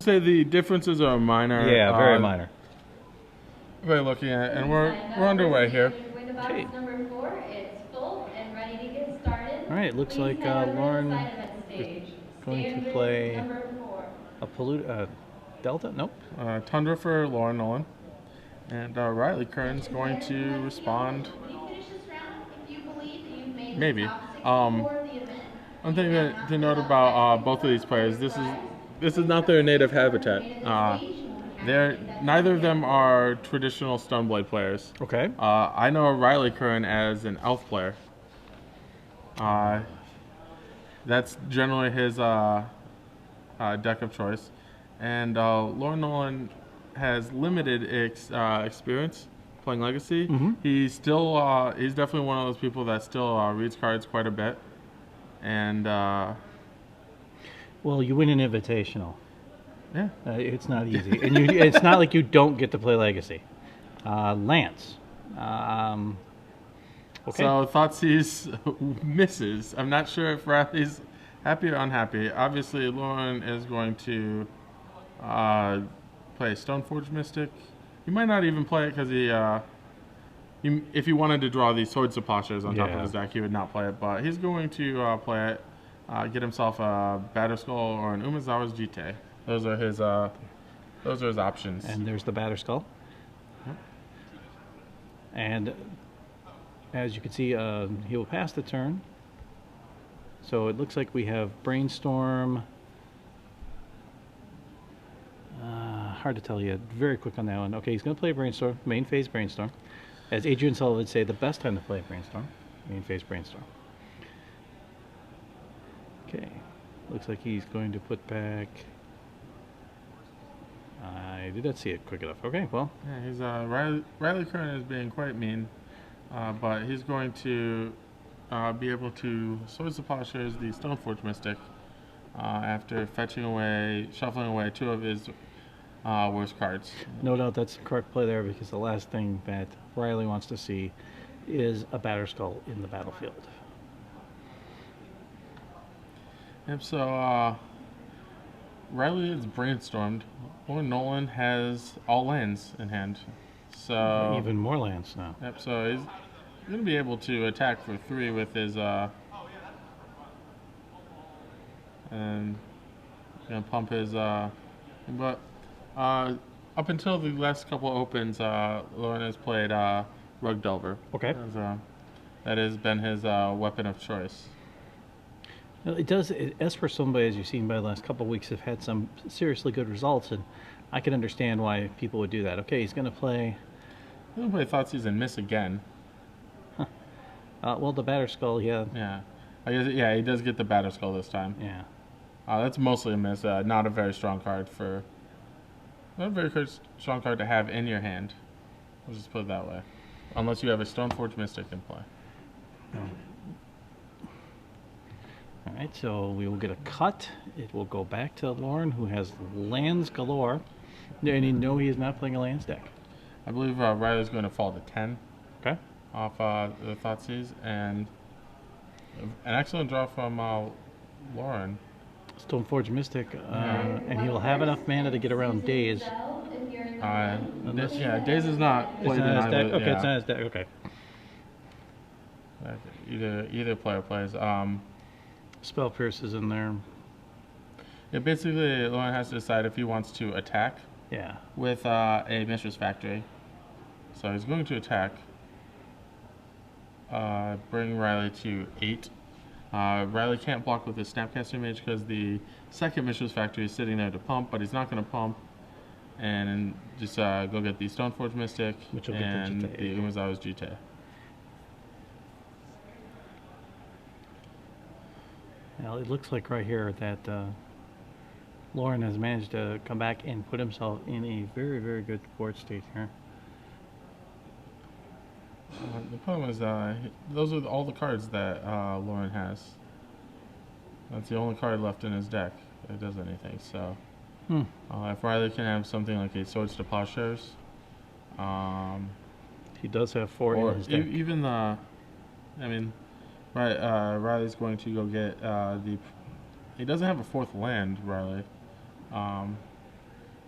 Say the differences are minor. Yeah, very minor. We're looking at, and we're underway here. Okay. All right. Looks like Lauren is going to play a Delta. Nope. Tundra for Lauren Nolen, and Riley Curran's going to respond. Maybe. One thing to note about both of these players, this is not their native habitat. Neither of them are traditional Stoneblade players. Okay. I know Riley Curran as an elf player. That's generally his deck of choice, and Lauren Nolen has limited experience playing Legacy. He's still he's definitely one of those people that still reads cards quite a bit, and well, you win an invitational. Yeah, it's not easy, and it's not like you don't get to play Legacy. Lance. Okay. So Thoughtseize misses. I'm not sure if Riley's happy or unhappy. Obviously, Lauren is going to play Stoneforge Mystic. He might not even play it because if he wanted to draw these Swords to Plowshares on top of his deck, he would not play it. But he's going to play it, get himself a Batterskull or an Umezawa's Jite. Those are his options. And there's the Batterskull. Yep. And as you can see, he will pass the turn. So it looks like we have Brainstorm. Hard to tell you. Very quick on that one. Okay, he's going to play Brainstorm, main phase Brainstorm. As Adrian Sullivan would say, the best time to play Brainstorm, main phase Brainstorm. Okay, looks like he's going to put back. I did not see it quick enough. Okay, well. Yeah, he's Riley Curran is being quite mean, but he's going to be able to Swords to Plowshares the Stoneforge Mystic after shuffling away two of his worst cards. No doubt that's the correct play there, because the last thing that Riley wants to see is a Batterskull in the battlefield. Yep, so Riley is brainstormed. Or Nolen has all lands in hand. So even more lands now. Yep, so he's going to be able to attack for 3 with his and going to pump his but up until the last couple opens, Lauren has played Rug Delver. Okay. That has been his weapon of choice. Well, it does. Esper Somebody, as you've seen by the last couple of weeks, have had some seriously good results, and I can understand why people would do that. Okay, he's going to play. He's going to play Thoughtseize and miss again. Huh. Well, the Batterskull, yeah. Yeah, I guess. Yeah, he does get the Batterskull this time. Yeah. That's mostly a miss. Not a very strong card strong card to have in your hand. Let's just put it that way. Unless you have a Stoneforge Mystic in play. Oh. All right, so we will get a cut. It will go back to Lauren, who has lands galore. And you know he is not playing a lands deck. I believe Riley's going to fall to 10. Okay. Off the Thoughtseize, and an excellent draw from Lauren. Stoneforge Mystic, and he will have enough mana to get around Daze. Daze is not played in his deck. either. Okay, it's not his deck. Okay. Either player plays. Spell Pierce is in there. Yeah, basically, Lauren has to decide if he wants to attack. Yeah. With a Mistress Factory. So he's going to attack. Bring Riley to 8. Riley can't block with his Snapcaster Mage because the second Mistress Factory is sitting there to pump, but he's not going to pump. And just go get the Stoneforge Mystic and the Umezawa's Jite. Well, it looks like right here that Lauren has managed to come back and put himself in a very, very good board state here. The problem is those are all the cards that Lauren has. That's the only card left in his deck that does anything. So if Riley can have something like a Swords to Plowshares, he does have 4 in his deck. Even Riley's going to go get he doesn't have a 4th land, Riley.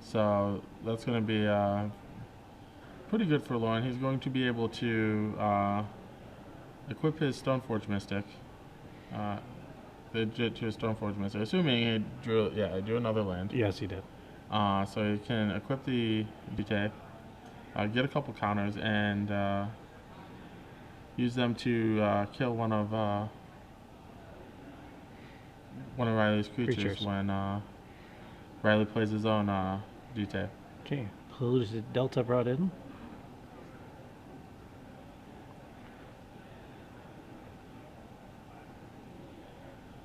So that's going to be pretty good for Loren. He's going to be able to equip his Stoneforge Mystic. The Jit to his Stoneforge Mystic. Assuming he drew, he drew another land. Yes, he did. So he can equip the Jite, get a couple counters, and use them to kill one of Riley's creatures. When Riley plays his own Jite. Okay, polluted Delta brought in.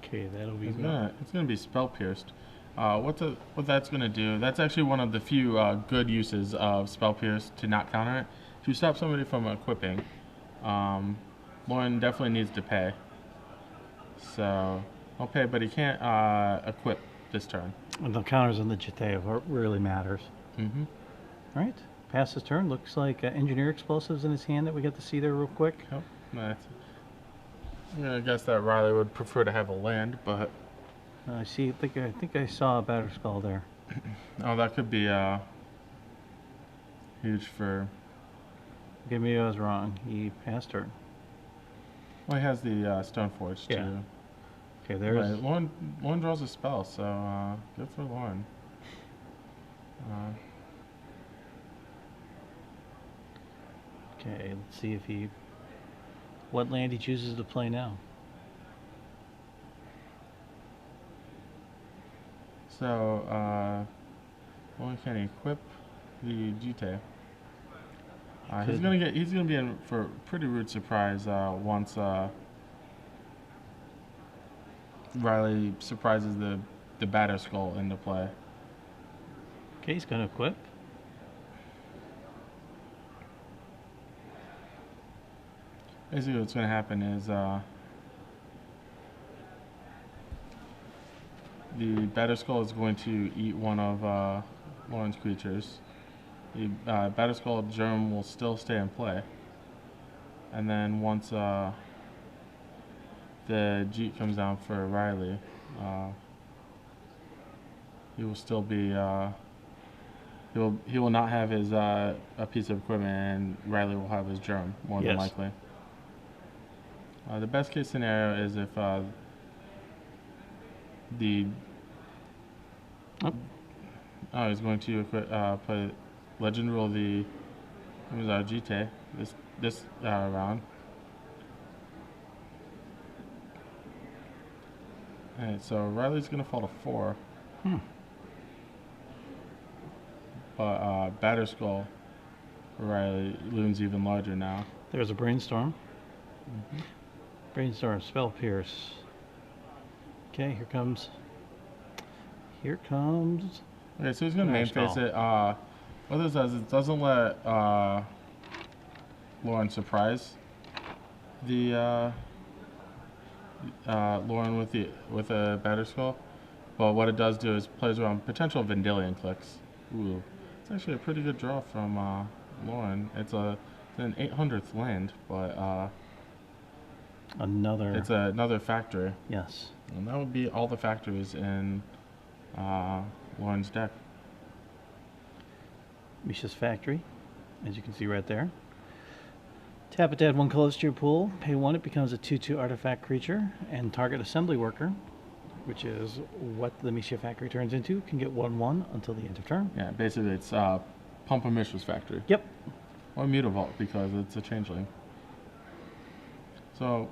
Okay, that'll be. It's gonna be spell pierced. What that's gonna do? That's actually one of the few good uses of spell pierce to not counter it. To stop somebody from equipping, Loren definitely needs to pay. So he'll pay, but he can't equip this turn. And the counters on the Jite really matters. Mm-hmm. All right, pass his turn. Looks like engineer explosives in his hand that we get to see there real quick. Yep. I guess that Riley would prefer to have a land, but I see. I think I saw a Batter Skull there. Oh, that could be huge for. Okay, maybe I was wrong. He passed turn. Well, he has the Stoneforge too. Yeah. Okay, there's. Right. Loren draws a spell, so good for Loren. Okay, let's see if what land he chooses to play now. So, only can he equip the Jite. He's gonna be in for a pretty rude surprise once Riley surprises the Batter Skull into play. Okay, he's gonna equip. Basically, what's going to happen is the Batter Skull is going to eat one of Loren's creatures. The Batter Skull Germ will still stay in play. And then once the Jeet comes down for Riley, he will still be he will not have his a piece of equipment, and Riley will have his Germ more than likely. The best case scenario is if he's going to play Legend Rule the Jite this round. Alright, so Riley's gonna fall to 4. But Batter Skull for Riley looms even larger now. There's a Brainstorm. Brainstorm, Spell Pierce. Okay, here comes. Okay, so he's gonna main face it. What this does is it doesn't let Loren surprise the Loren with a Batter Skull, but what it does do is plays around potential Vendilion clicks. Ooh, it's actually a pretty good draw from Loren. It's an 800th land, but it's another factory. Yes. And that would be all the factories in Loren's deck. Misha's Factory, as you can see right there. Tap it to add 1 color to your pool. Pay 1, it becomes a 2/2 artifact creature, and target assembly worker, which is what the Misha Factory turns into, can get 1/1 until the end of turn. Yeah, basically it's Pump a Mishra's Factory. Yep. Or Mutavault, because it's a changeling. So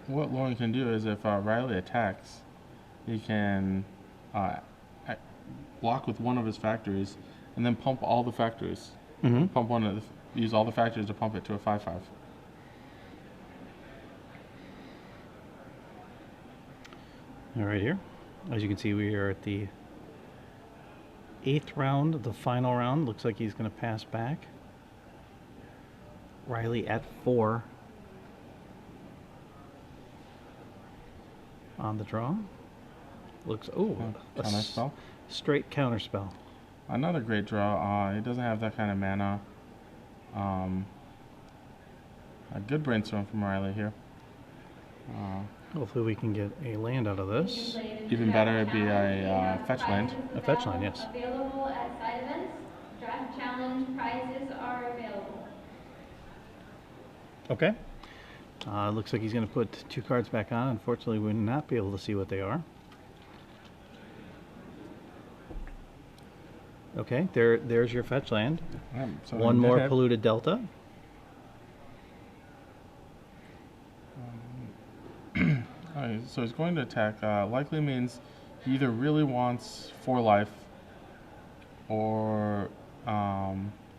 what Loren can do is if Riley attacks, he can block with one of his factories and then pump all the factories. Use all the factories to pump it to a 5/5. All right, here. As you can see, we are at the 8th round, the final round. Looks like he's going to pass back. Riley at 4 on the draw. Looks counter spell. Straight counter spell. Another great draw. He doesn't have that kind of mana. A good Brainstorm from Riley here. Hopefully we can get a land out of this. Even better, it'd be a fetch land. A fetch land, yes. Available at side events. Draft challenge prizes are available. Okay. Looks like he's going to put 2 cards back on. Unfortunately, we will not be able to see what they are. Okay, there's your fetch land. So One more polluted delta. Alright, so he's going to attack. Likely means he either really wants 4 life, or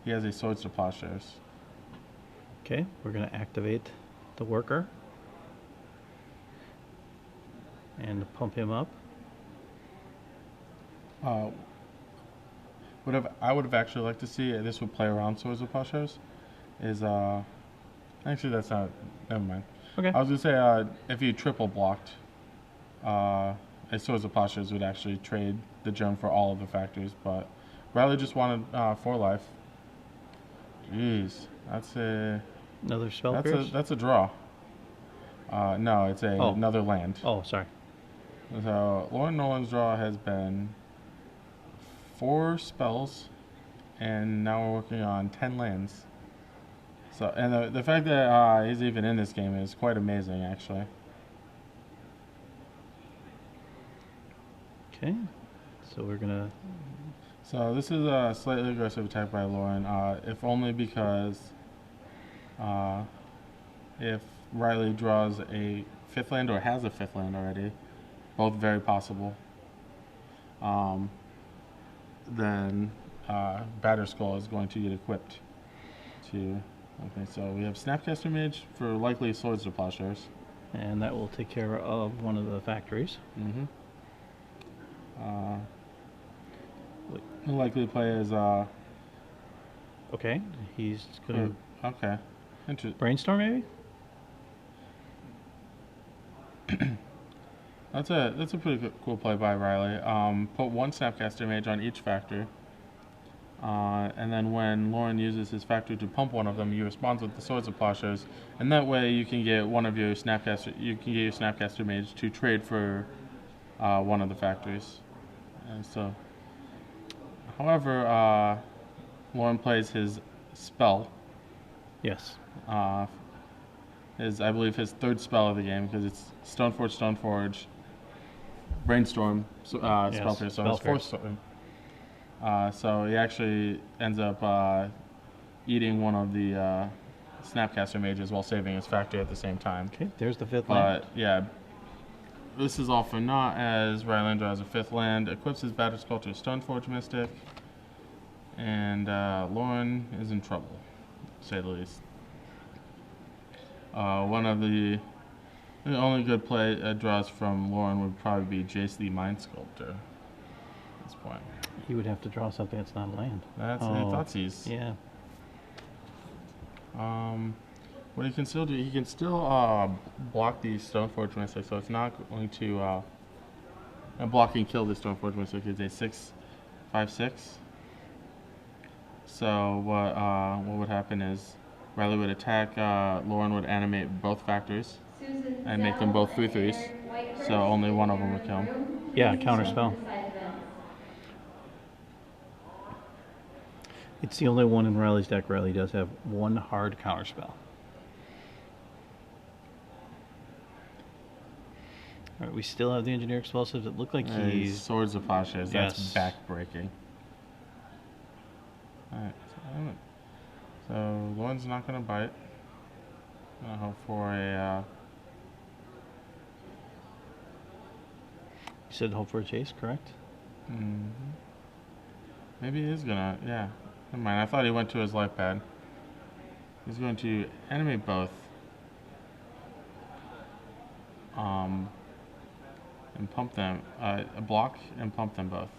he has a Swords to Plowshares. Okay, we're going to activate the worker and pump him up. I would have actually liked to see this would play around Swords of Plowshares. Is actually that's not. Never mind. Okay. I was gonna say if you triple blocked, a Swords of Plowshares would actually trade the gem for all of the factories, but Riley just wanted 4 life. Jeez, that's another spell pierce? That's a draw. No, it's another land. Oh, sorry. So Lauren Nolan's draw has been 4 spells, and now we're working on 10 lands. So, and the fact that he's even in this game is quite amazing, actually. Okay, so we're gonna. So this is a slightly aggressive attack by Lauren, if only because if Riley draws a 5th land or has a 5th land already, both very possible, then Batterskull is going to get equipped to. Okay, so we have Snapcaster Mage for likely Swords to Plowshares. And that will take care of one of the factories. Mm-hmm. The likely play is okay, he's gonna okay. brainstorm maybe. That's a pretty cool play by Riley. Put 1 Snapcaster Mage on each factory, and then when Lauren uses his factory to pump one of them, you respond with the Swords of Plowshares, and that way you can get one of your Snapcaster. You can get your Snapcaster Mage to trade for one of the factories. And so, however, Lauren plays his spell. Yes. I believe his 3rd spell of the game, because it's Stoneforge, Brainstorm, spell pierce. So his 4th spell. So he actually ends up eating one of the Snapcaster Mages while saving his factory at the same time. Okay, there's the 5th land. But yeah, this is all for naught as Rylander draws a 5th land, equips his Batterskull to Stoneforge Mystic, and Lauren is in trouble, to say the least. One of the only good play draws from Lauren would probably be Jace the Mind Sculptor at this point. He would have to draw something that's not a land. That's Thoughtseize. Yeah. What he can still do, he can still block the Stoneforge Mystic, so it's not going to block and kill the Stoneforge Mystic. It's a 6/5/6. So what would happen is Riley would attack, Lauren would animate both factors and make them both 3/3s, so only one of them would kill him. Yeah, counter spell. It's the only one in Riley's deck. Riley does have 1 hard counter spell. All right, we still have the Engineer Explosives. It looked like he's Swords of Plowshares. That's Yes. back-breaking. Alright, so Lauren's not going to bite. I hope for a... You said hope for a chase, correct? Maybe he is going to, yeah. Never mind, I thought he went to his life pad. He's going to animate both. And pump them, block and pump them both.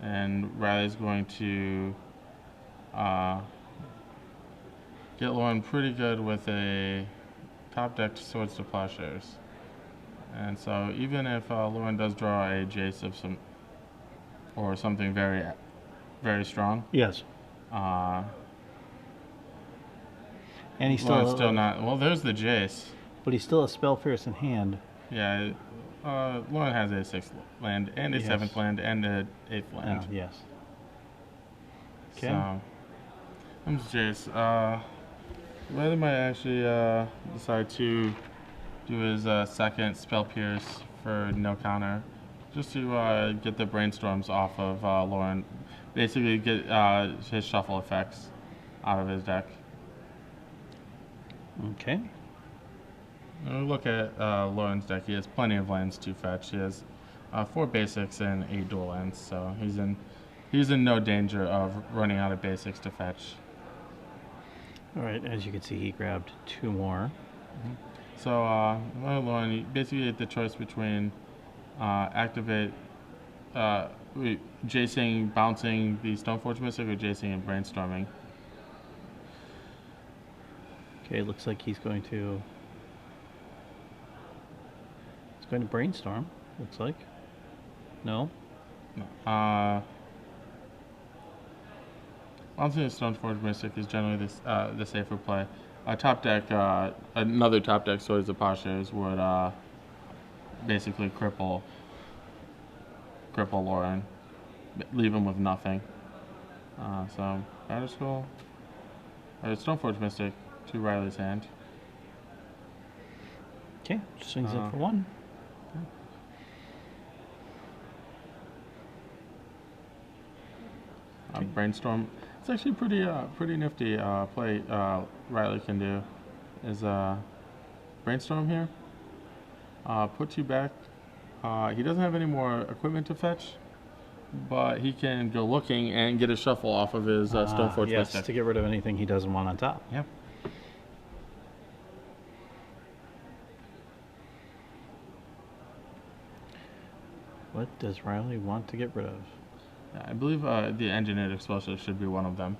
And Riley's going to get Lauren pretty good with a top deck Swords to Plowshares. And so even if Lauren does draw a Jace of some or something very, very strong, Yes. And he's still not. Well, there's the Jace. But he's still a spell fierce in hand. Yeah, Lauren has a 6th land and a Yes. 7th land and a 8th land. Yes. Okay. So, I'm just Jace. Riley might actually decide to do his second spell pierce for no counter, just to get the brainstorms off of Lauren. Basically, get his shuffle effects out of his deck. Okay. When we look at Lauren's deck, he has plenty of lands to fetch. He has 4 basics and 8 dual lands, so he's in no danger of running out of basics to fetch. All right. As you can see, he grabbed 2 more. So Lauren, you basically get the choice between activate, Jacing, bouncing the Stoneforge Mystic, or Jacing and brainstorming. Okay. Looks like he's going to. He's going to brainstorm. Looks like. No. Bouncing the Stoneforge Mystic is generally the safer play. Top deck, another top deck Swords of Plowshares would basically cripple Lauren, leave him with nothing. So Battle Skull, Stoneforge Mystic to Riley's hand. Okay. Swings in for 1. Brainstorm. It's actually pretty nifty play Riley can do. Is brainstorm here. Put 2 back. He doesn't have any more equipment to fetch, but he can go looking and get a shuffle off of his Stoneforge yes, Mystic. to get rid of anything he doesn't want on top. Yep. What does Riley want to get rid of? I believe the Engineered Explosive should be one of them.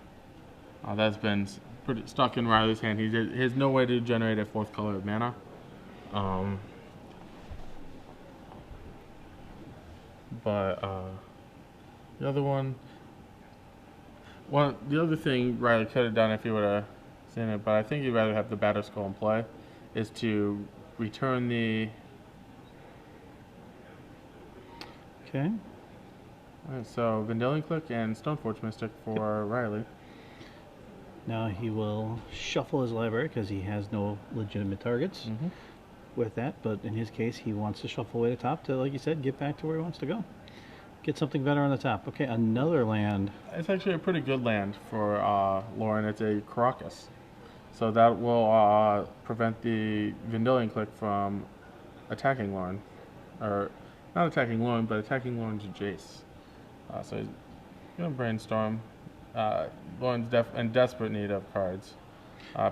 That's been pretty stuck in Riley's hand. He has no way to generate a 4th color of mana. But the other the other thing Riley could have done if he would have seen it, but I think he'd rather have the Battle Skull in play, is to return the. Okay. Alright, so Vendilion Click and Stoneforge Mystic for Riley. Now he will shuffle his library because he has no legitimate targets with that. But in his case, he wants to shuffle away the top to, like you said, get back to where he wants to go. Get something better on the top. Okay, another land. It's actually a pretty good land for Lauren. It's a Caracas. So that will prevent the Vendilion Click from attacking Lauren. Or not attacking Lauren, but attacking Lauren's Jace. So he's going to brainstorm. Lauren's in desperate need of cards.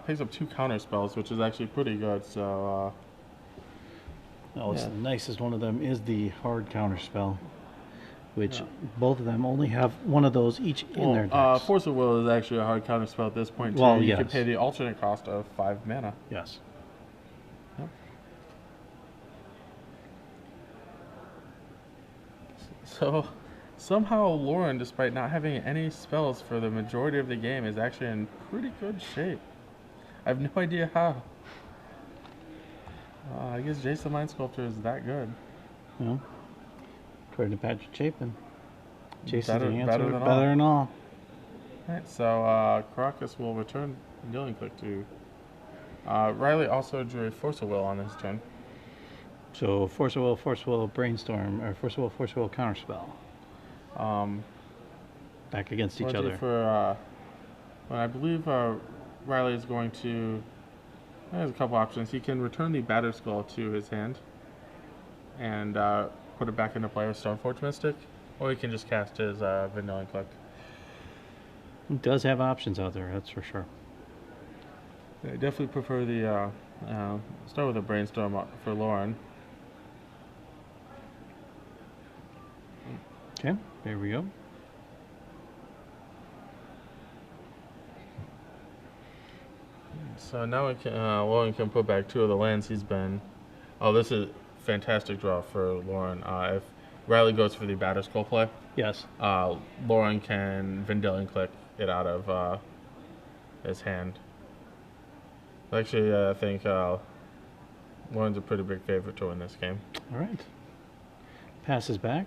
Picks up 2 counter spells, which is actually pretty good. So, It's the nicest one of them is the hard counter spell, which both of them only have one of those each in their decks. Force of Will is actually a hard counter spell at this point too. Well, you yes. can pay the alternate cost of 5 mana. Yes. Yep. So somehow Lauren, despite not having any spells for the majority of the game, is actually in pretty good shape. I have no idea how. I guess Jason Mind Sculptor is that good. Yeah. According to Patrick Chapin. Jason's Better- the answer. better than all. Better than all. Alright, so Caracas will return Dealing Click to. Riley also drew a Force of Will on his turn. So Force of Will, Brainstorm, or Force of Will, Counterspell. Back against each other. For, I believe Riley is going to. There's a couple options. He can return the Batter Skull to his hand and put it back into play with Stoneforge Mystic, or he can just cast his Vanilla Click. He does have options out there, that's for sure. I definitely prefer the start with a Brainstorm for Lauren. Okay, there we go. So now we can, Lauren can put back 2 of the lands he's been. Oh, this is a fantastic draw for Lauren. If Riley goes for the Batter Skull play, Yes. Lauren can Vendilion Click it out of his hand. Actually, I think Lauren's a pretty big favorite to win this game. All right. Passes back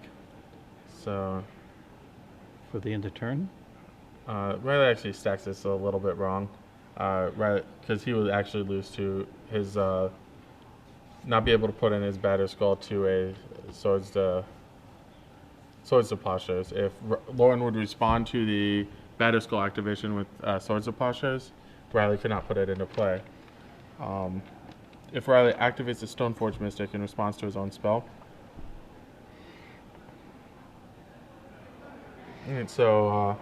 So for the end of turn. Riley actually stacks this a little bit wrong. Riley, because he would actually lose to his not be able to put in his Batter Skull to a Swords to Plowshares. If Lauren would respond to the Batter Skull activation with Swords to Plowshares, Riley could not put it into play. If Riley activates the Stoneforge Mystic in response to his own spell. And so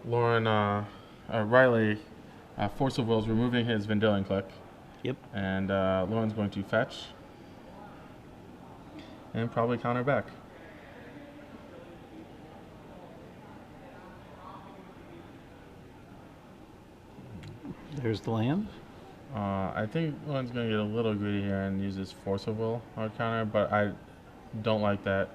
Riley, Force of Will is removing his Vendilion Click. Yep. And Lauren's going to fetch. And probably counter back. There's the land. I think Lauren's going to get a little greedy here and use his Force of Will hard counter, but I don't like that.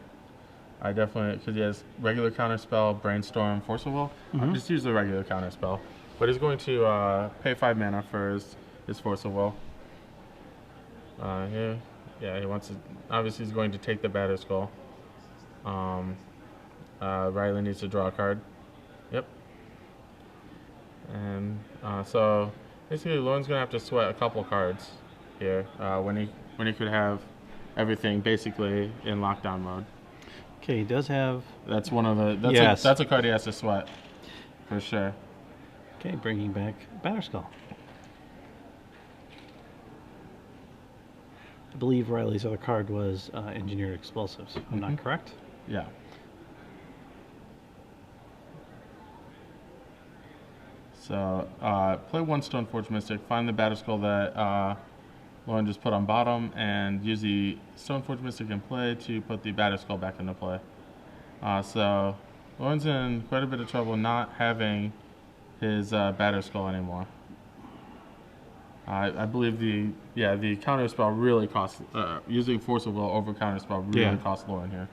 I definitely, because he has regular counter spell, Brainstorm, Force of Will. I'll just use the regular counter spell. But he's going to pay 5 mana for his Force of Will. Here. Yeah, he wants to. Obviously, he's going to take the Batter Skull. Riley needs to draw a card. Yep. And so basically, Lauren's gonna have to sweat a couple cards here when he could have everything basically in lockdown mode. Okay, he does have. That's one of the. That's a card he has to sweat, for sure. Okay, bringing back Batter Skull. I believe Riley's other card was Engineered Explosives, if I'm not correct. Yeah. So, play 1 Stoneforge Mystic, find the Batter Skull that Lauren just put on bottom, and use the Stoneforge Mystic in play to put the Batter Skull back into play. So, Lauren's in quite a bit of trouble not having his Batter Skull anymore. I believe the counter spell really costs using Force of Will over counter spell really costs Lauren here.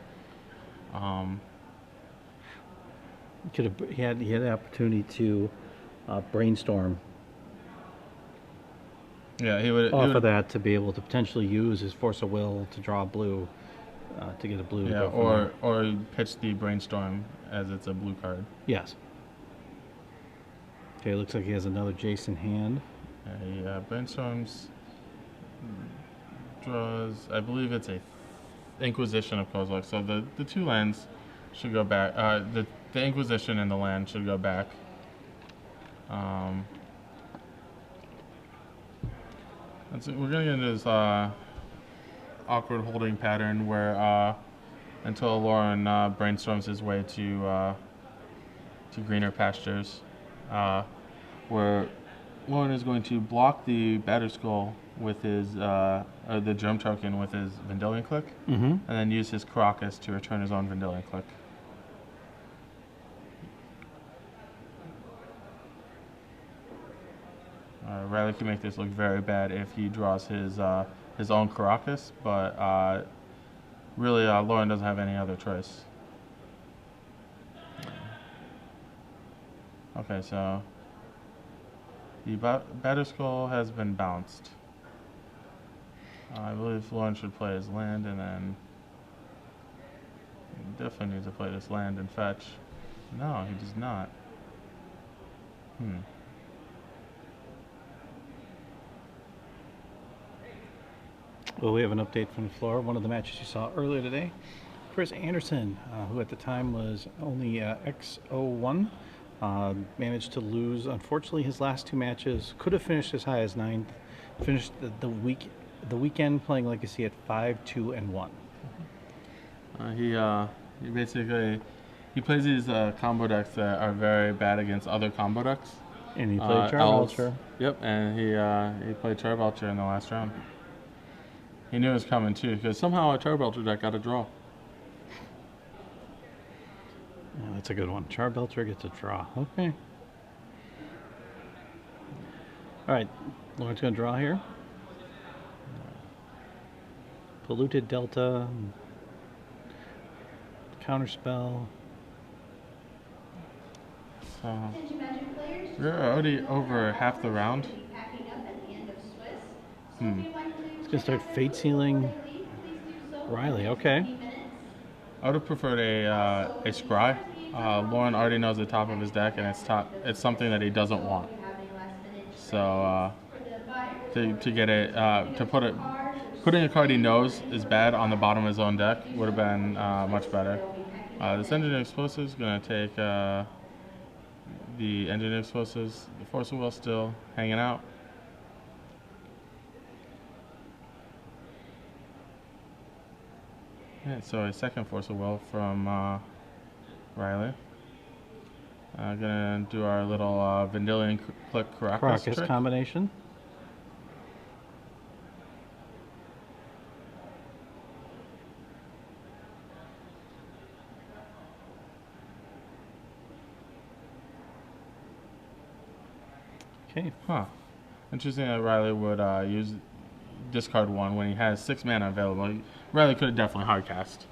He had the opportunity to brainstorm. Yeah, he would offer that to be able to potentially use his Force of Will to draw blue, to get a blue. Yeah, or pitch the Brainstorm as it's a blue card. Yes. Okay, looks like he has another Jace in hand. He Brainstorms, draws, I believe it's a Inquisition of Kozilek. So the 2 lands should go back. The Inquisition and the land should go back. We're gonna get into this awkward holding pattern where until Lauren brainstorms his way to greener pastures, where Lauren is going to block the Batter Skull with his the Germ Token with his Vendilion Click, and then use his Caracas to return his own Vendilion Click. Riley can make this look very bad if he draws his own Caracas, but really Lauren doesn't have any other choice. Okay, so the Batter Skull has been bounced. I believe Lauren should play his land, and then he definitely needs to play this land and fetch. No, he does not. Well, we have an update from the floor. One of the matches you saw earlier today, Chris Anderson, who at the time was only X01, managed to lose. Unfortunately, his last 2 matches could have finished as high as 9th. Finished the weekend playing Legacy at 5-2-1. He basically plays these combo decks that are very bad against other combo decks. And he played Charbelcher. Yep, and he played Charbelcher in the last round. He knew it was coming too, because somehow a Charbelcher deck got a draw. Yeah, that's a good one. Charbelcher gets a draw. Okay. All right, Lauren's going to draw here. Polluted Delta. Counterspell. So we're already over half the round. Packing up at the end of Swiss. It's gonna start fate sealing Riley. Okay. I would have preferred a scry. Lauren already knows the top of his deck, and it's something that he doesn't want. So to get it to putting a card he knows is bad on the bottom of his own deck would have been much better. This engineering explosive is gonna take the engineering explosives. The force of will still hanging out. Yeah, so a second force of will from Riley. Gonna do our little Vendilion Click Caracas trick. Combination. Okay. Huh. Interesting that Riley would discard one when he has 6 mana available. Riley could have definitely hardcast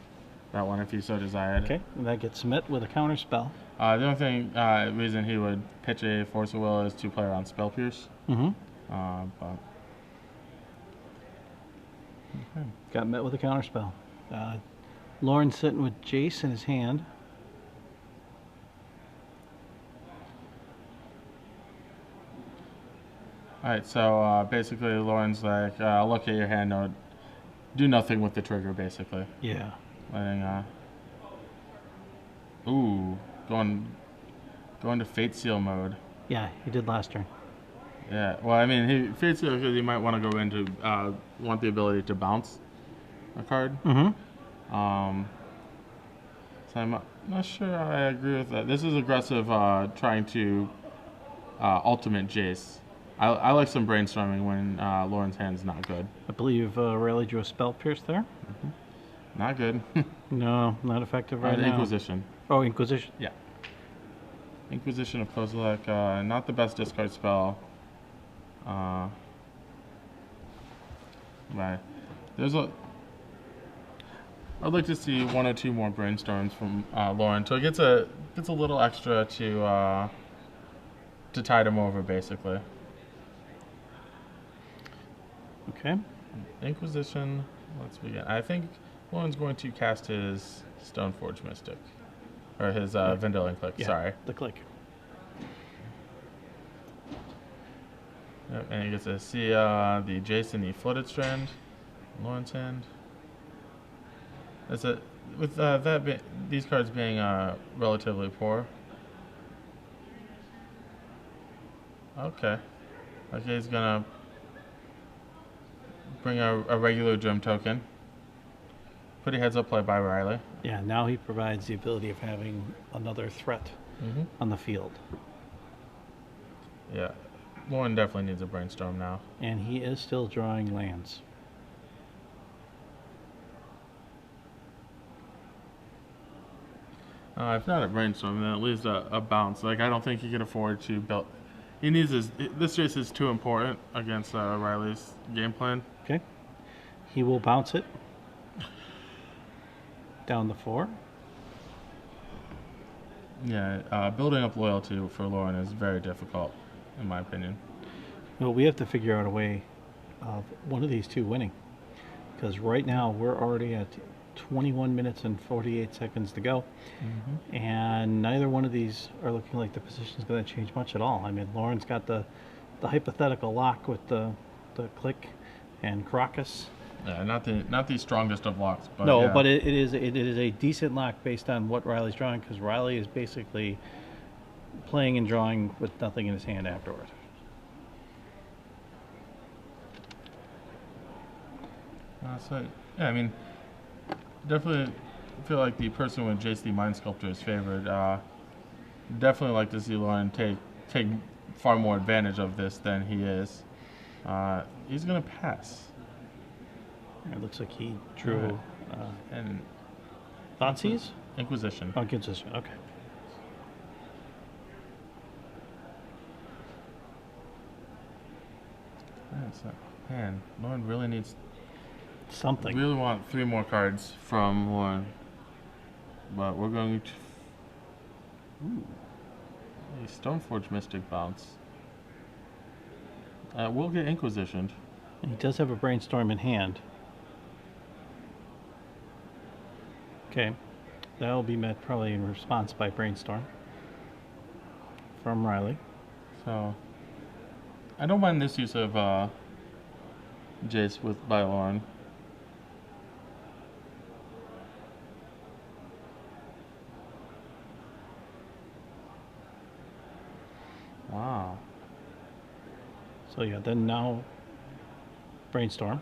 that one if he so desired. Okay, and that gets met with a counter spell. The only reason he would pitch a Force of Will is to play around Spell Pierce. Mm-hmm. But okay. Got met with a counter spell. Lauren's sitting with Jace in his hand. Alright, so basically Lauren's like, look at your hand, no, do nothing with the trigger, basically. Yeah. Letting, going to Fate Seal mode. Yeah, he did last turn. Yeah, well, I mean, he Fate Seal because he might want to go into, want the ability to bounce a card. Mm-hmm. So I'm not sure I agree with that. This is aggressive, trying to ultimate Jace. I like some brainstorming when Lauren's hand's not good. I believe Riley drew a spell pierce there. Mm-hmm. Not good. No, not effective right now. Inquisition. Oh, Inquisition. Yeah. Inquisition of Kozilek, not the best discard spell. Right. I'd like to see 1 or 2 more brainstorms from Lauren, so it gets a little extra to tide him over, basically. Okay. Inquisition. Let's begin. I think Lauren's going to cast his Stoneforge Mystic, or his Vendilion Click. Yeah, sorry, the click. Yep, and he gets to see the Jason, the Flooded Strand, Lauren's hand. That's it. With these cards being relatively poor. Okay, he's gonna bring a regular gem token. Pretty heads up play by Riley. Yeah, now he provides the ability of having another threat on the field. Yeah, Lauren definitely needs a brainstorm now. And he is still drawing lands. If not a brainstorm, then at least a bounce. Like, I don't think he can afford to build. He needs this race is too important against Riley's game plan. Okay. He will bounce it down the 4. Yeah, building up loyalty for Lauren is very difficult, in my opinion. Well, we have to figure out a way of one of these two winning. Because right now we're already at 21 minutes and 48 seconds to go. Mm-hmm. And neither one of these are looking like the position's going to change much at all. I mean, Lauren's got the hypothetical lock with the click and Caracas. Yeah, not the strongest of locks, but no, yeah. But it is a decent lock based on what Riley's drawing, because Riley is basically playing and drawing with nothing in his hand afterward. So yeah, I mean, definitely feel like the person with Jace the Mind Sculptor is favored. Definitely like to see Lauren take far more advantage of this than he is. He's gonna pass. It looks like he drew and Thoughtseize? Inquisition. Oh, Inquisition. Okay. Man, Lauren really needs something. We really want 3 more cards from Lauren, but we're going to a Stoneforge Mystic bounce. We'll get Inquisitioned. And he does have a brainstorm in hand. Okay, that will be met probably in response by brainstorm from Riley. So I don't mind this use of Jace by Lauren. Wow. So yeah, then now brainstorm.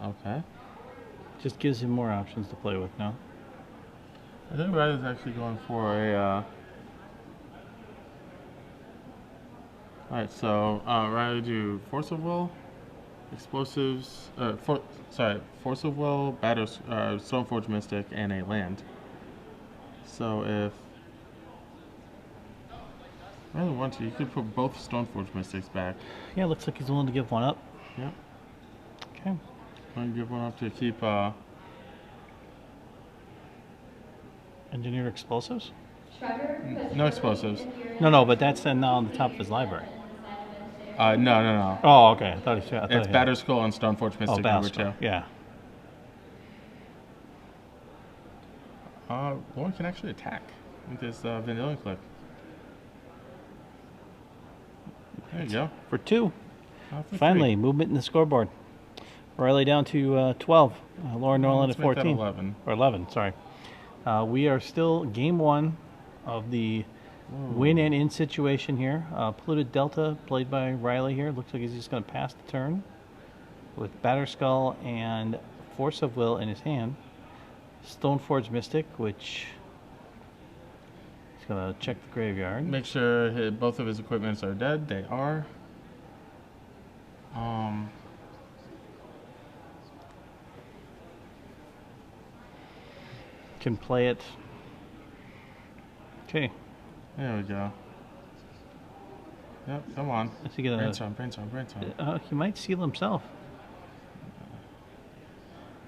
Okay. Just gives him more options to play with now. I think Riley's actually going for a. Alright, so Riley do Force of Will, Explosives, Force of Will, Stoneforge Mystic, and a land. So if Riley wants to, you could put both Stoneforge Mystics back. Yeah, looks like he's willing to give one up. Yep. Okay. I'm gonna give one up to keep Engineer explosives? no explosives. No, but that's now on the top of his library. No. Oh, okay. I thought he said. It's Batterskull and Stoneforge Mystic number 2. Yeah. Lauren can actually attack with this Vanillion Click. There you go. For 2. For Finally, 3. movement in the scoreboard. Riley down to 12. Lauren Nolen at 14. 11. Or 11, sorry. We are still game 1 of the win and in situation here. Polluted Delta, played by Riley here. Looks like he's just going to pass the turn with Batterskull and Force of Will in his hand. Stoneforge Mystic, which he's going to check the graveyard. Make sure both of his equipments are dead. They are. Can play it. Okay. There we go. Yep, come on. Is he gonna Brainstorm. he might seal himself.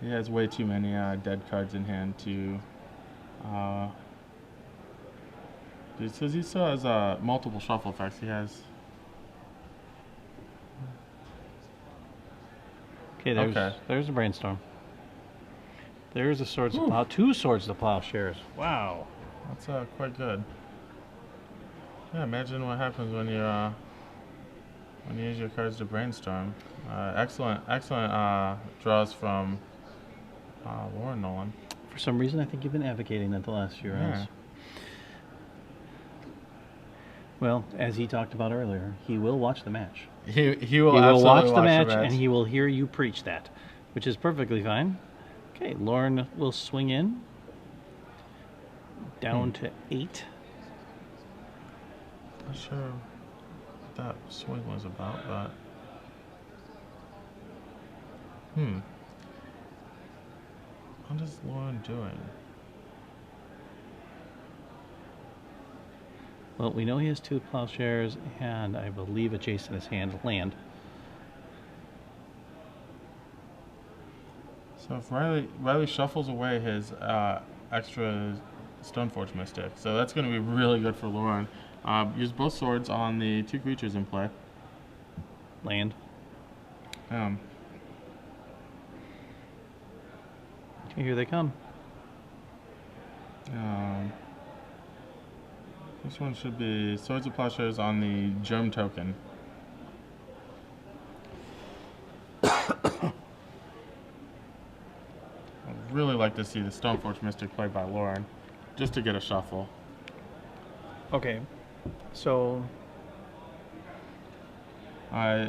He has way too many dead cards in hand to because he still has multiple shuffle effects. He has. Okay, there's a brainstorm. There's a swords to plow. 2 swords to plowshares. Wow. That's quite good. Yeah, imagine what happens when you use your cards to brainstorm. Excellent draws from Lauren Nolen. For some reason, I think you've been advocating that the last few rounds. Well, as he talked about earlier, he will watch the match. He will watch the match, and he will hear you preach that, which is perfectly fine. Okay, Lauren will swing in. Down to 8. Not sure what that swing was about, but what is Lauren doing? Well, we know he has 2 plowshares and I believe a Jace in his hand, land. So if Riley shuffles away his extra Stoneforge Mystic, so that's going to be really good for Lauren. Use both swords on the 2 creatures in play. Land. Okay, here they come. This one should be Swords of Plowshares on the Germ token. I'd really like to see the Stoneforge Mystic played by Lauren, just to get a shuffle. Okay, so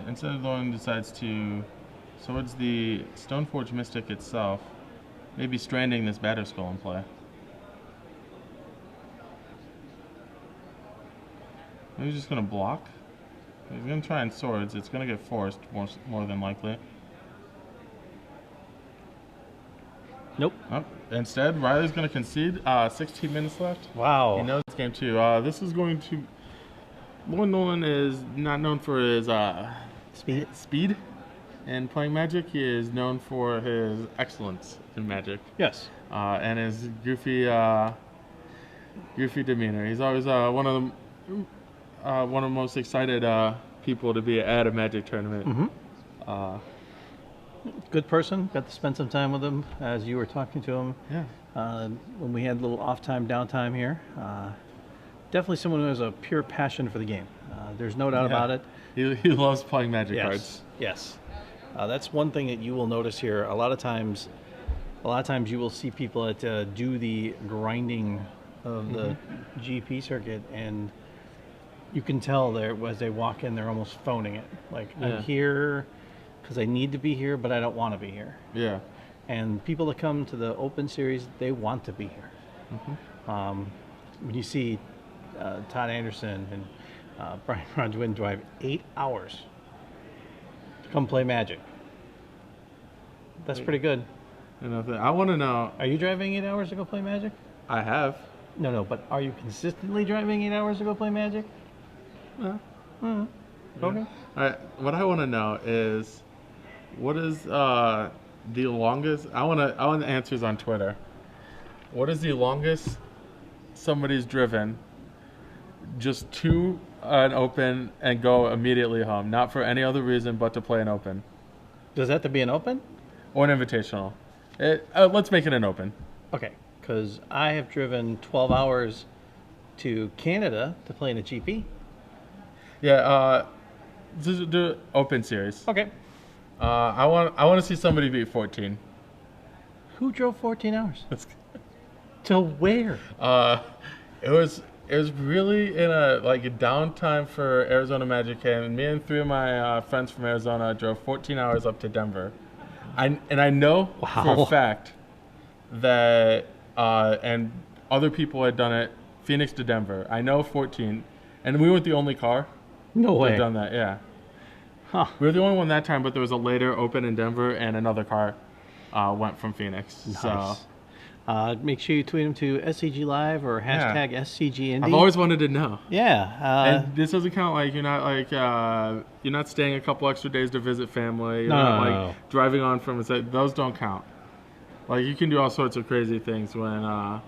instead of Lauren decides to swords the Stoneforge Mystic itself, maybe stranding this Batterskull in play. Maybe he's just gonna block. He's gonna try and swords. It's gonna get forced more than likely. nope. Oh, instead, Riley's going to concede. 16 minutes left. Wow. He knows it's game 2. This is going to... Lauren Nolen is not known for his speed in playing Magic. He is known for his excellence in Magic. Yes. And his goofy demeanor. He's always one of the most excited people to be at a Magic tournament. Good person. Got to spend some time with him as you were talking to him. Yeah. When we had a little downtime here. Definitely someone who has a pure passion for the game. There's no doubt about it. He loves playing Magic cards. Yes. That's one thing that you will notice here. A lot of times you will see people that do the grinding of the GP circuit, and you can tell there as they walk in, they're almost phoning it. Like, I'm here because I need to be here, but I don't want to be here. Yeah. And people that come to the Open Series, they want to be here. When you see Todd Anderson and Brian Rodwin drive 8 hours to come play Magic, that's pretty good. I want to know. Are you driving 8 hours to go play Magic? I have. No, but are you consistently driving 8 hours to go play Magic? Yeah. Okay. All right. What I want to know is, what is the longest? I want answers on Twitter. What is the longest somebody's driven just to an Open and go immediately home, not for any other reason but to play an Open? Does that have to be an Open? Or an Invitational? Let's make it an Open. Okay, because I have driven 12 hours to Canada to play in a GP. Yeah, this is the Open Series. Okay. I want to see somebody beat 14. Who drove 14 hours? To where? It was really in a downtime for Arizona Magic Camp, and me and 3 of my friends from Arizona drove 14 hours up to Denver. I know for a fact that and other people had done it, Phoenix to Denver. I know 14, and we weren't the only car. No way. That done that, yeah. Huh. We were the only one that time, but there was a later Open in Denver, and another car went from Phoenix. Nice. So make sure you tweet them to SCG Live or hashtag SCGINdy. I've always wanted to know. Yeah. And this doesn't count you're not staying a couple extra days to visit family. You're No, not no. driving on from those don't count. You can do all sorts of crazy things when I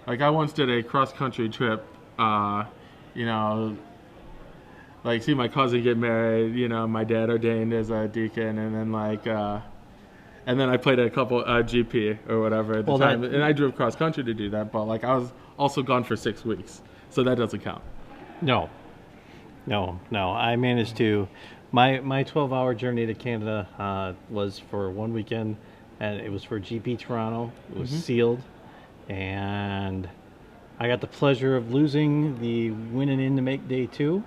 once did a cross country trip. See my cousin get married. My dad ordained as a deacon, and then and then I played a couple GP or whatever at the time, and I drove cross country to do that. But I was also gone for 6 weeks, so that doesn't count. No. I managed to. My 12-hour journey to Canada was for one weekend, and it was for GP Toronto. It was sealed, and I got the pleasure of losing the winning in to make day 2.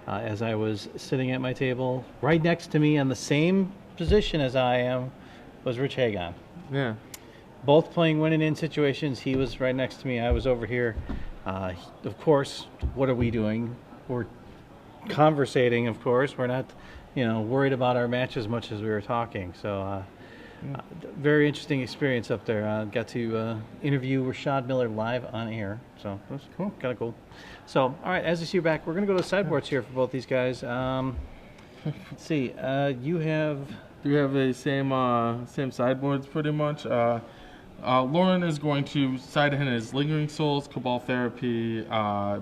As I was sitting at my table, right next to me on the same position as I am was Rich Hagon. Yeah. Both playing winning in situations. He was right next to me. I was over here. Of course, what are we doing? We're conversating, of course. We're not, worried about our match as much as we were talking. So, very interesting experience up there. Got to interview Rashad Miller live on air. So, it was cool. Kind of cool. So, all right, as you see you back, we're going to go to the sideboards here for both these guys. Let's see. You have... Do we have the same sideboards pretty much? Lauren is going to side in his Lingering Souls, Cabal Therapy,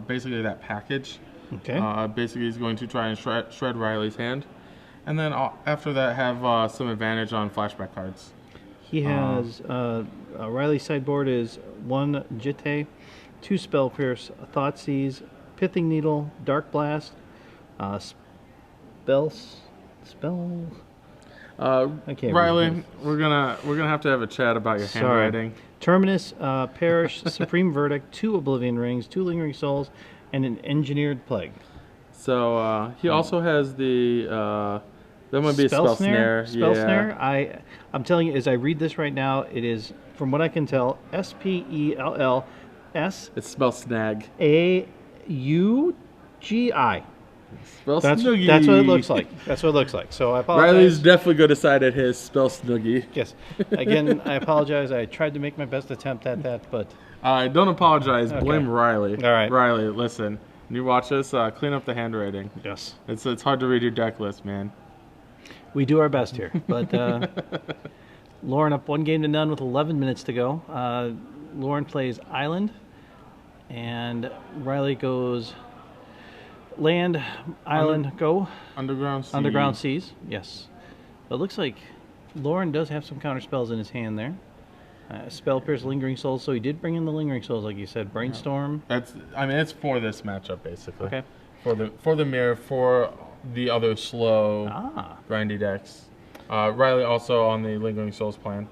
basically that package. Okay. Basically, he's going to try and shred Riley's hand. And then after that, have some advantage on flashback cards. He has... Riley's sideboard is 1 Jitte, 2 Spell Pierce, Thoughtseize, Pithing Needle, Dark Blast, Spell... I can't Riley, read we're gonna have to have a chat about your handwriting. Terminus, Perish, Supreme Verdict, 2 Oblivion Rings, 2 Lingering Souls, and an Engineered Plague. So he also has the that might be Spell Snare. Spell Snare. I'm telling you, as I read this right now, it is, from what I can tell, SPELLS. It's Spell Snag. AUGI. Spell That's Snoogie. That's what it looks like. That's what it looks like. So I apologize. Riley's definitely going to side at his Spell Snoogie. Yes. Again, I apologize. I tried to make my best attempt at that, but... Don't apologize. Okay. Blame Riley. All right. Riley, listen. When you watch this, clean up the handwriting. Yes. It's hard to read your deck list, man. We do our best here. But Lauren up 1-0 with 11 minutes to go. Lauren plays Island, and Riley goes Land, island, go. Underground Sea. Underground seas, yes. But it looks like Lauren does have some counter spells in his hand there. Spell Pierce, Lingering Souls, so he did bring in the Lingering Souls, like you said. Brainstorm. I mean, it's for this matchup, basically. Okay. For the mirror, for the other slow, grindy decks. Riley also on the Lingering Souls plan.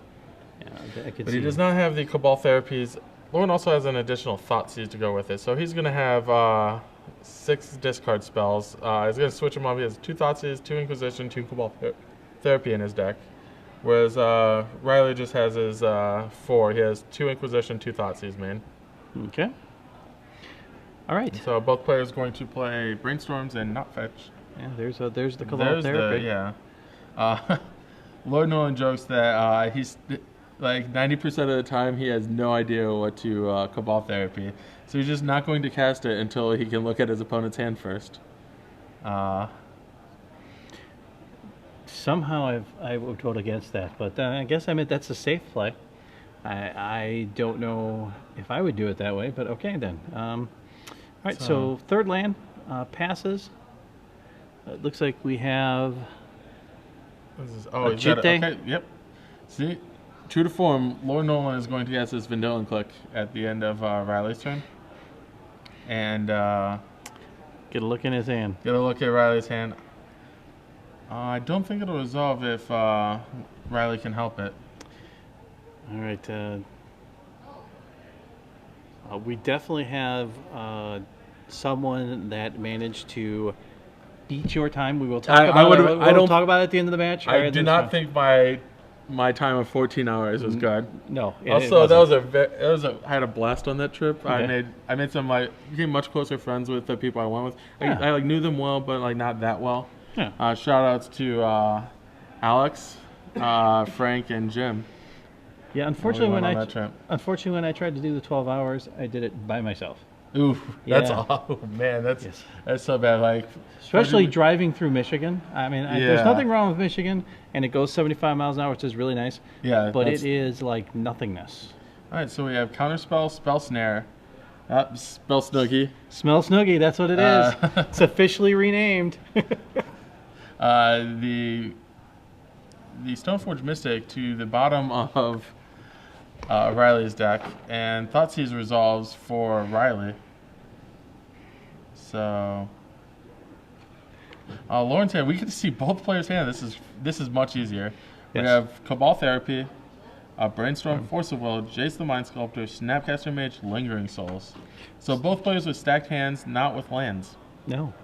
Yeah, I could But see he does not have the Cabal Therapies. Lauren also has an additional Thoughtseize to go with it. So he's going to have 6 discard spells. He's going to switch them up. He has 2 Thoughtseize, 2 Inquisition, 2 Cabal Therapy in his deck. Whereas Riley just has his 4. He has 2 Inquisition, 2 Thoughtseize main. Okay. All right. And so both players going to play Brainstorms and not fetch. Yeah, there's the Cabal Therapy. Lord Nolen jokes that he's like 90% of the time he has no idea what to Cabal Therapy. So he's just not going to cast it until he can look at his opponent's hand first. Somehow I would vote against that, but I guess that's a safe play. I don't know if I would do it that way, but okay then. All right, so third land passes. It looks like we have Jite. Okay, yep. See, true to form, Lord Nolen is going to cast his Vendilion Click at the end of Riley's turn. And get a look in his hand. Get a look at Riley's hand. I don't think it'll resolve if Riley can help it. All right. We definitely have someone that managed to beat your time. We will talk about it. We'll talk about it at the end of the match. I do not think my time of 14 hours was good. No. Also, I had a blast on that trip. Okay. I made some became much closer friends with the people I went with. I knew them well, but not that well. Yeah. Shout outs to Alex, Frank, and Jim. Yeah, unfortunately when I tried to do the 12 hours, I did it by myself. Ooh, that's so bad. Especially driving through Michigan. I mean, there's nothing wrong with Michigan, and it goes 75 miles an hour, which is really nice. Yeah, but it is like nothingness. All right, so we have Counterspell, Spell Snare, Spell Snoogie. Smell Snoogie, that's what it is. It's officially renamed. The Stoneforge Mystic to the bottom of Riley's deck, and Thoughtseize resolves for Riley. So Lauren's hand, we get to see both players' hand. This is much easier. Yes. We have Cabal Therapy, Brainstorm, Force of Will, Jace the Mind Sculptor, Snapcaster Mage, Lingering Souls. So both players with stacked hands, not with lands. No.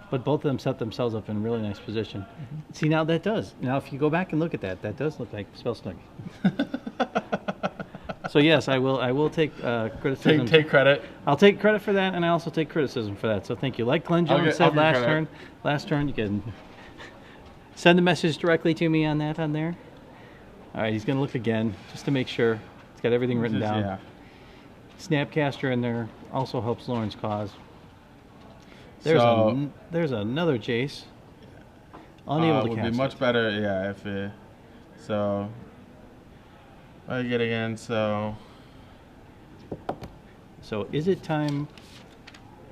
But both of them set themselves up in a really nice position. Mm-hmm. See, now if you go back and look at that does look like Spell Snoogie. So yes, I will take criticism. Take credit. I'll take credit for that, and I also take criticism for that. So thank you. Like Glenn Jones said last turn, you can send a message directly to me on that on there. All right, he's going to look again just to make sure he's got everything written down. Yeah. Snapcaster in there also helps Lauren's cause. There's another Jace. Unable to cast. Would be much better, yeah. So I get again. So is it time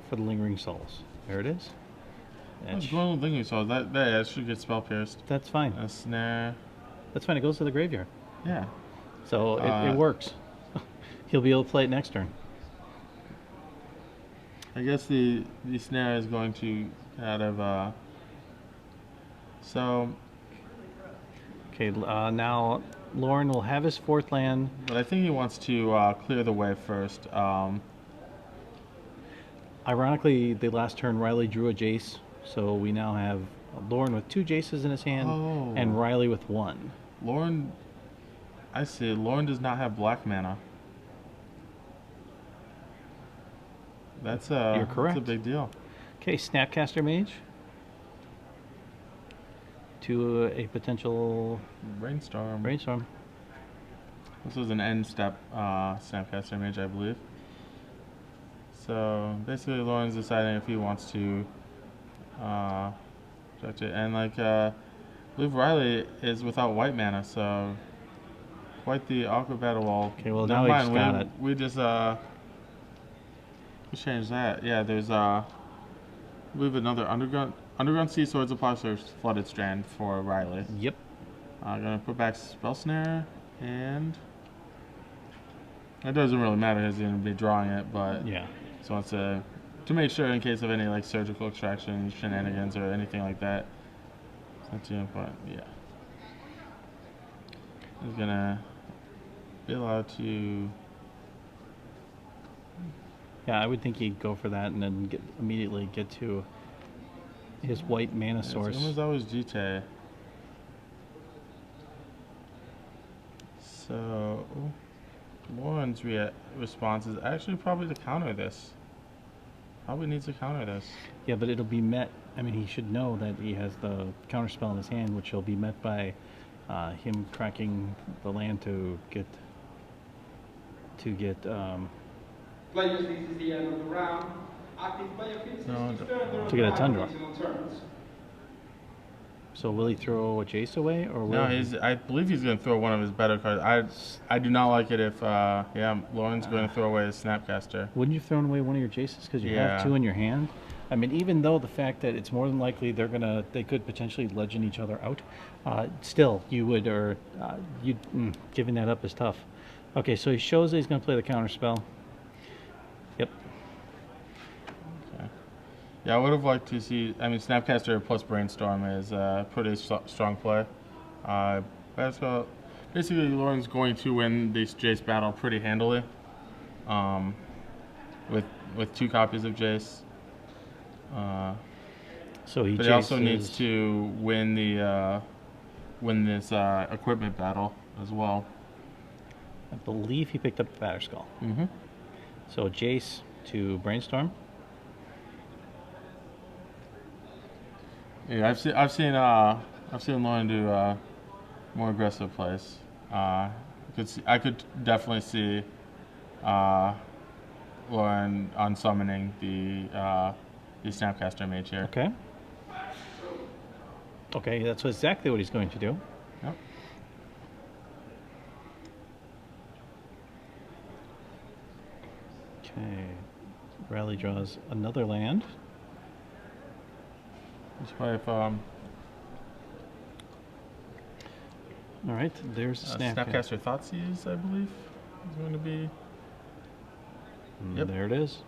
for the Lingering Souls? There it is. What's going on with Lingering Souls? That should get Spell Pierced. That's fine. A Snare. That's fine. It goes to the graveyard. Yeah. So it works. He'll be able to play it next turn. I guess the Snare is going to out of so. Okay, now Lauren will have his fourth land. But I think he wants to clear the way first. Ironically, the last turn Riley drew a Jace, so we now have Lauren with 2 Jaces in his hand and Riley with 1. Lauren, I see. Lauren does not have black mana. You're correct. That's a big deal. Okay, Snapcaster Mage to a potential Brainstorm. This was an end step Snapcaster Mage, I believe. So basically, Lauren's deciding if he wants to reject it, and I believe Riley is without white mana, so quite the awkward battle wall. Okay, well now he's got it. We just Let's change that. Yeah, there's I believe another underground sea swords apply to flooded strand for Riley. Yep. I'm gonna put back spell snare, and it doesn't really matter. He's gonna be drawing it, but Yeah. so it's to make sure in case of any like surgical extraction shenanigans or anything like that. But yeah, he's gonna be allowed to. Yeah, I would think he'd go for that and then immediately get to his white mana source. It's always GT. So, Lauren's response is actually probably to counter this. Probably needs to counter this. Yeah, but it'll be met. I mean, he should know that he has the counter spell in his hand, which will be met by him cracking the land to get. Players, this is the end of the round. Active player finishes his turn. To get a Tundra. Additional turns. So will he throw a Jace away, or will No, I believe he's going to throw one of his better cards. I do not like it if Lauren's going to throw away his Snapcaster. Wouldn't you throw away one of your Jaces because you Yeah. have two in your hand? I mean, even though the fact that it's more than likely they could potentially legend each other out, still you would, or giving that up is tough. Okay, so he shows that he's going to play the counter spell. Yep. Okay. Yeah, I would have liked to see. I mean, Snapcaster plus Brainstorm is a pretty strong play. Basically, Lauren's going to win this Jace battle pretty handily. With 2 copies of Jace. So he But he also needs to win this equipment battle as well. I believe he picked up the Batter Skull. Mm-hmm. So Jace to Brainstorm. Yeah, I've seen Lauren do more aggressive plays. I could definitely see Lauren unsummoning the Snapcaster Mage here. Okay. Okay, that's exactly what he's going to do. Yep. Okay. Riley draws another land. Let's play if All right, there's the Snapcaster Thoughtseize, I believe, is going to be. Yep. There it is.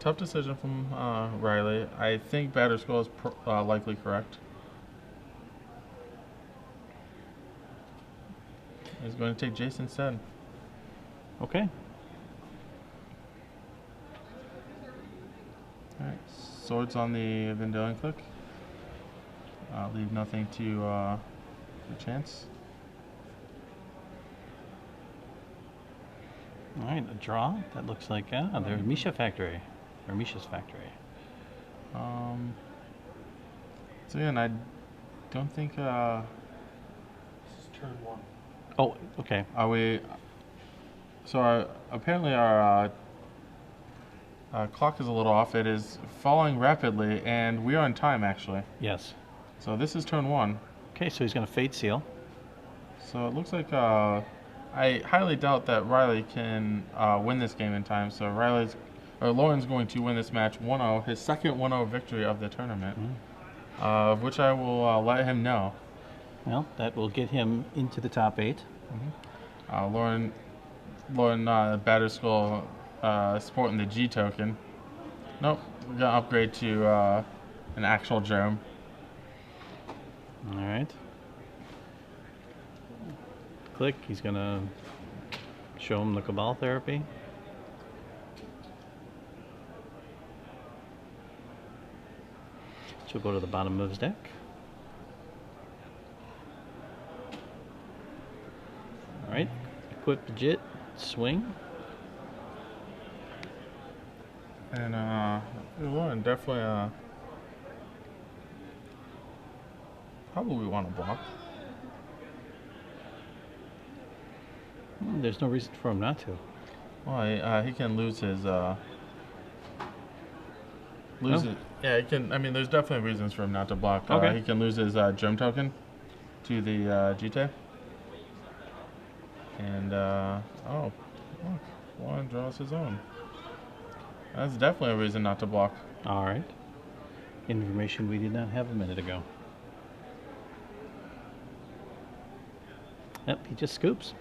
Tough decision from Riley. I think Batter Skull is likely correct. He's going to take Jason instead. Okay. Alright, swords on the Vendilion Click. Leave nothing to chance. All right, a draw. That looks like there's Misha Factory, or Misha's Factory. So again, I don't think. This is turn 1. Oh, okay. Are we? So apparently our clock is a little off. It is falling rapidly, and we are in time actually. Yes. So this is turn 1. Okay, so he's going to Fate Seal. So it looks like I highly doubt that Riley can win this game in time. So Lauren's going to win this match 1-0, his second 1-0 victory of the tournament, of which I will let him know. Well, that will get him into the top 8. Lauren Batter Skull sporting the G token. Nope, we're gonna upgrade to an actual germ. All right. Click. He's going to show him the Cabal Therapy. She'll go to the bottom of his deck. All right. Equip the Jit. Swing. And Lauren definitely probably want to block. There's no reason for him not to. Well, he can lose his it. Yeah, he can. I mean, there's definitely reasons for him not to block. Okay. He can lose his germ token to the GT. And, oh, look, Lauren draws his own. That's definitely a reason not to block. All right. Information we did not have a minute ago. Yep, he just scoops.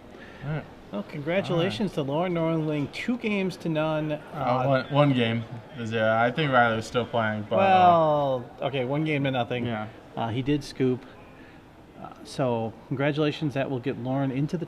All right. Well, congratulations to Lauren Nolen, winning 2 games to none. One game. Yeah, I think Riley's still playing. But, Well, okay, 1 game to nothing. yeah. He did scoop. So congratulations. That will get Lauren into the